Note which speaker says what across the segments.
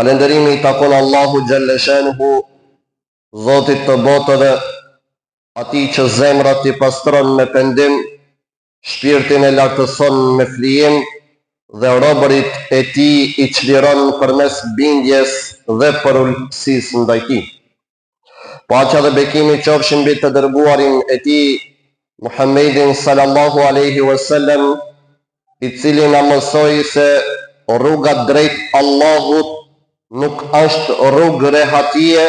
Speaker 1: Falënderimi i takon Allahu xhalla shanuhu, Zotit të botëve, atij që zemrat i pastron me pendim, shpirtin e lartëson me flijim dhe robërit e tij i çliron përmes bindjes dhe përulësisë ndaj tij. Paqja dhe bekimi qofshin mbi të dërguarin e tij Muhammedin sallallahu alaihi wasallam, i cili na mësoi se rruga drejt Allahut nuk është rrugë rehatie,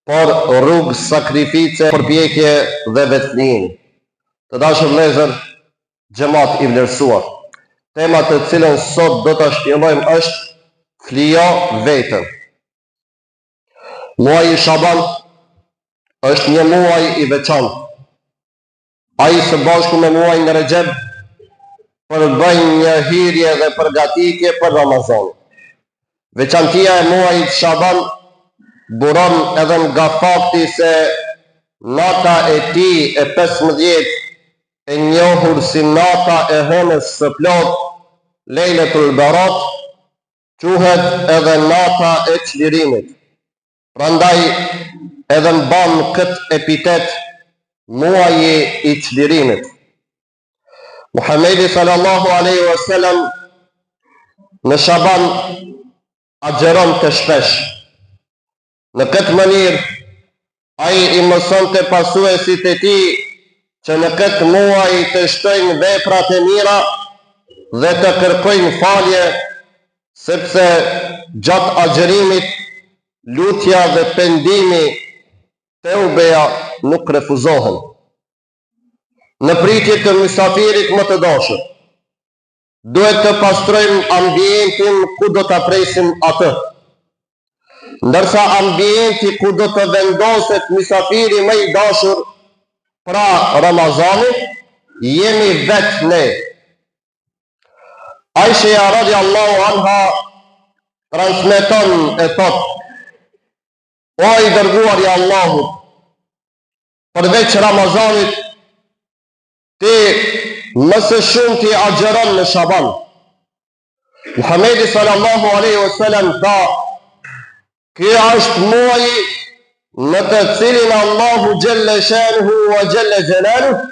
Speaker 1: por rrugë sakrifice, përpjekje dhe vetëflijimi. Të dashur vëllezër, xhamat i vlerësuar, tema të cilën sot do ta shpjegojmë është flijo vetën. Muaji Shaban është një muaj i veçantë. Ai së bashku me muajin Rexheb përbëjnë një hyrje dhe përgatitje për Ramazan. Veçantia e muajit Shaban buron edhe nga fakti se nata e tij e 15 e njohur si nata e hënës së plot, Lejletul Berat, quhet edhe nata e çlirimit. Prandaj edhe mban këtë epitet muaji i çlirimit. Muhamedi sallallahu alaihi wasallam në Shaban agjeron të shpesh. Në këtë mënyrë ai i mëson të pasuesit e tij që në këtë muaj të shtojnë veprat e mira dhe të kërkojnë falje, sepse gjatë agjerimit lutja dhe pendimi teubeja nuk refuzohen. Në pritje të mysafirit më të dashur, duhet të pastrojmë ambientin ku do të presim atë. Ndërsa ambienti ku do të vendoset mysafiri më i dashur pra Ramazani, jemi vetë ne. Aisha radiallahu anha transmeton e thotë: O i dërguar i Allahut, përveç Ramazanit, ti më së shumti agjeron në Shaban. Muhamedi sallallahu alaihi wasallam tha: ky është muaji në të cilin Allahu xhalla shanuhu wa xhalla jalaluhu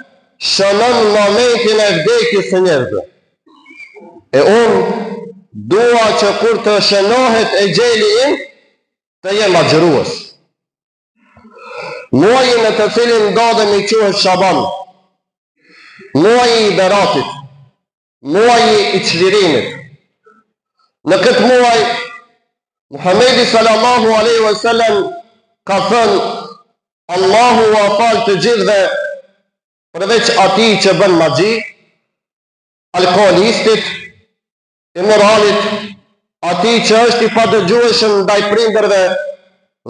Speaker 1: shënon momentin e vdekjes së njerëzve. E unë dua që kur të shënohet e gjeli im, të jem agjërues. Muaji në të cilin ndodhemi quhet Shaban, muaji i beratit, muaji i çlirimit. Në këtë muaj Muhamedi sallallahu alaihi wasallam ka thënë: Allahu ua fal të gjithëve përveç atij që bën magji, alkoolistit, imoralit, atij që është i padëgjueshëm ndaj prindërve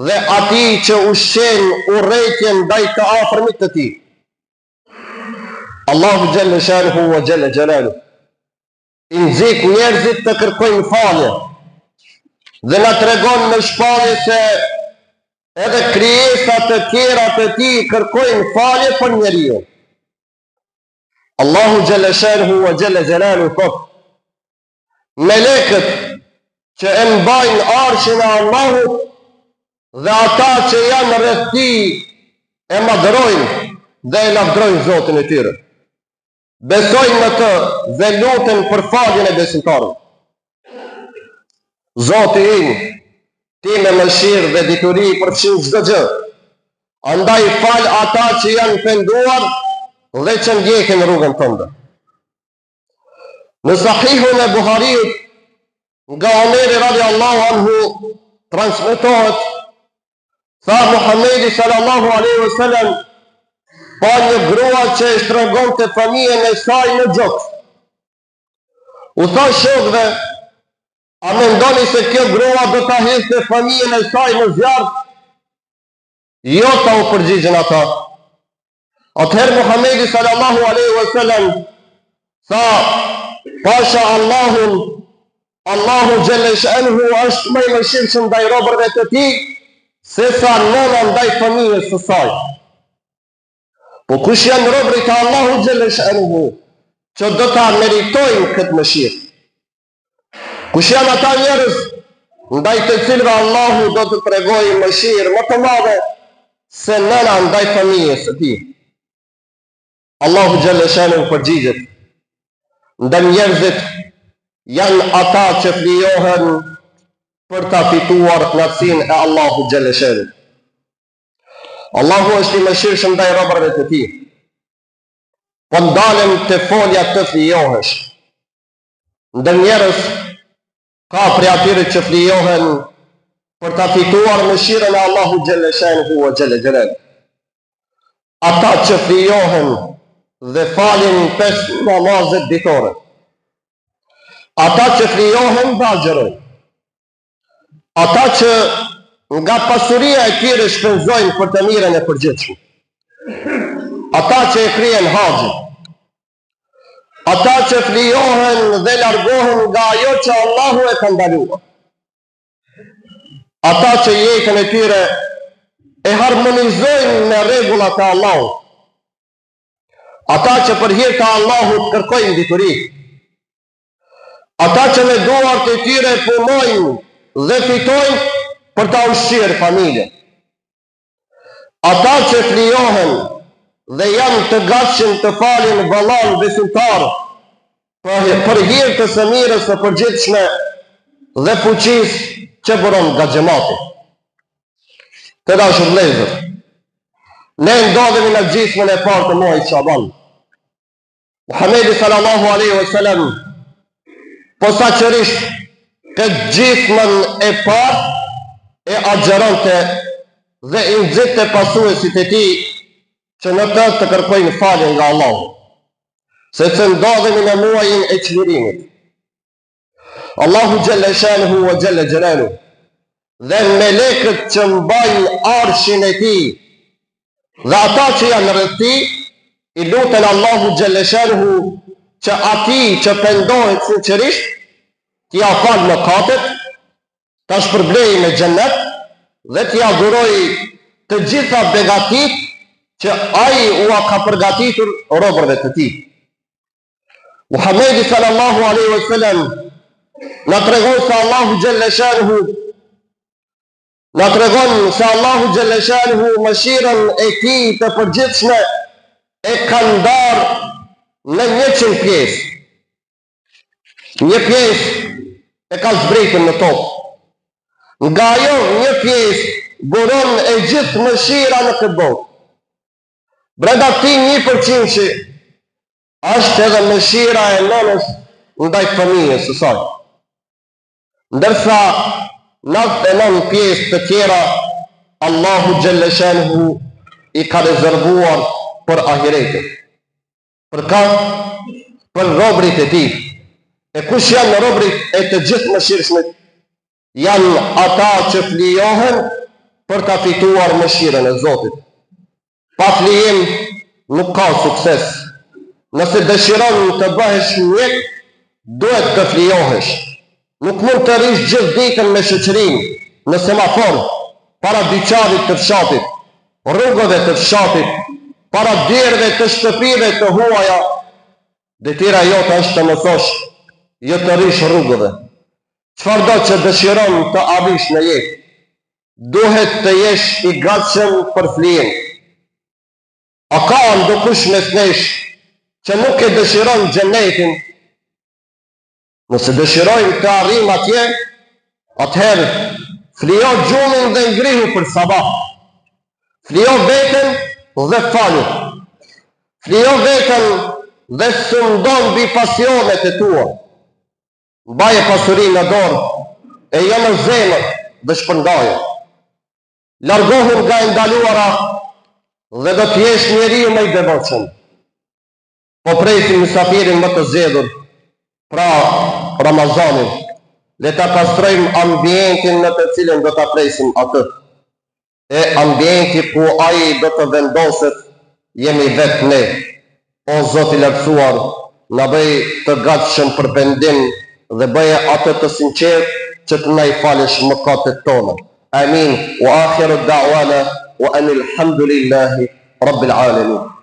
Speaker 1: dhe atij që ushqen urrëtitjen ndaj të afërmit të tij. Allahu xhalla shanuhu wa xhalla jalaluhu i nxit njerëzit të kërkojnë falje dhe na tregon në shpallje se edhe krijesat të tjera të tij kërkojnë falje për njeriu. Allahu xhalla shanuhu wa xhalla jalaluhu thotë: melekët që e mbajnë arshin e Allahut dhe ata që janë rreth tij e madhrojnë dhe e lavdrojnë Zotin e tyre. Besojnë në të dhe luten për faljen e besimtarëve. Zoti im, ti me mëshirë dhe dituri përfshin çdo gjë. Andaj fal ata që janë penduar dhe që ndjekin rrugën tënde. Në Sahihun e Buhariut nga Omeri radiallahu anhu transmetohet, tha Muhamedi sallallahu alaihi wasallam: pa një grua që e shtërëngonte familjen e saj në gjokë. U tha shokëve: a mendoni se kjo grua do ta hedhte familjen e saj në zjarr? Jo, ta u përgjigjen ata. Atëherë Muhamedi sallallahu alaihi wasallam tha: pasha Allahun, Allahu xhalla shanuhu është më i mëshirshëm ndaj robërve të tij se sa nëna ndaj familjes së saj. Po kush janë robërit e Allahut xhalla shanuhu që do ta meritojnë këtë mëshirë? Kush janë ata njerëz ndaj të cilëve Allahu do të tregojë mëshirë më të madhe se nëna ndaj familjes së tij. Allahu xhalla shanu përgjigjet: ndë njerëzit janë ata që flijohen për ta fituar knatësinë e Allahu xhalla shanu. Allahu është i mëshirshëm ndaj robërve të tij. Po ndalem të folja të flijohesh. Ndë njerëz ka prej atyre që flijohen për ta fituar mëshirën e Allahu xhalla shanuhu wa xhalla xhelal. Ata që flijohen dhe falin 5 namazet ditore. Ata që flijohen dhe agjerojnë. Ata që nga pasuria e tyre shpenzojnë për të mirën e përgjithshme. Ata që e kryen haxhin. Ata që flijohen dhe largohen nga ajo që Allahu e ka ndaluar. Ata që jetën e tyre e harmonizojnë me rregullat e Allahut. Ata që për hir të Allahut kërkojnë dituri. Ata që me duart e tyre punojnë dhe fitojnë për ta ushqyer familjen. Ata që flijohen dhe janë të gatshëm të falin vallall besimtar për hir të së mirës së përgjithshme dhe fuqisë që buron nga xhamati. Të dashur vëllezër, ne ndodhemi në gjysmën e parë të muajit Shaban. Muhamedi sallallahu alaihi wasallam posaçërisht këtë gjysmën e parë e agjeronte dhe i nxitte pasuesit e tij që në të kërkojnë falje nga Allahu, sepse ndodhemi në muajin e çlirimit. Allahu xhalla shanuhu wa xhalla xhelaluhu dhe melekët që mbajnë arshin e tij dhe ata që janë rreth tij i lutën Allahu xhalla shanuhu që atij që pendohet sinqerisht t'i ia falë mëkatet, ta shpërblejë me xhennet dhe t'i adhurojë të gjitha begatit që ai u ka përgatitur robërve të tij. Muhamedi sallallahu alaihi wasallam na tregon se Allahu xhalla shanuhu mëshirën e tij të përgjithshme e ka ndarë në 100 pjesë. Një pjesë e ka zbritur në tokë. Nga ajo një pjesë buron e gjithë mëshira në këtë botë. Brenda këtij 1% është edhe mëshira e nënës ndaj familjes së saj. Ndërsa 99 pjesë të tjera Allahu xhalla shanuhu i ka rezervuar për ahiretin. Për ka? Për robrit e tij. E kush janë robrit e të gjithë mëshirshmit? Janë ata që flijohen për ta fituar mëshirën e Zotit. Pa flijim nuk ka sukses. Nëse dëshiron të bëhesh mjek, duhet të flijohesh. Nuk mund të rish gjithë ditën me shoqërinë në semafor, para dyqarit të fshatit, rrugëve të fshatit, para dyerve të shtëpive të huaja. Detira jote është të mësosh, jo të rish rrugëve. Çfarëdo që dëshiron të arrish në jetë, duhet të jesh i gatshëm për flijim. A ka ndokush mes nesh që nuk e dëshiron xhenetin? Nëse dëshirojmë të arrijmë atje, atëherë flijo gjumin dhe ngrihu për sabah. Flijo veten dhe falu. Flijo veten dhe sundon mbi pasionet e tua. Mbaje pasurinë në dorë e jo në zemër dhe shpërndaje. Largohu nga e ndaluara dhe do të jesh njeriu më i devotshëm. Po presim mysafirin më të zgjedhur, pra Ramazanin. Le ta pastrojmë ambientin në të cilin do ta presim atë. E ambienti ku ai do të vendoset jemi vetë ne. O Zoti i lartësuar, na bëj të gatshëm për pendim dhe bëje atë të sinqert që të na i falësh mëkatet tona. Amin. Wa akhiru da'wana wa anil hamdulillahi rabbil alamin.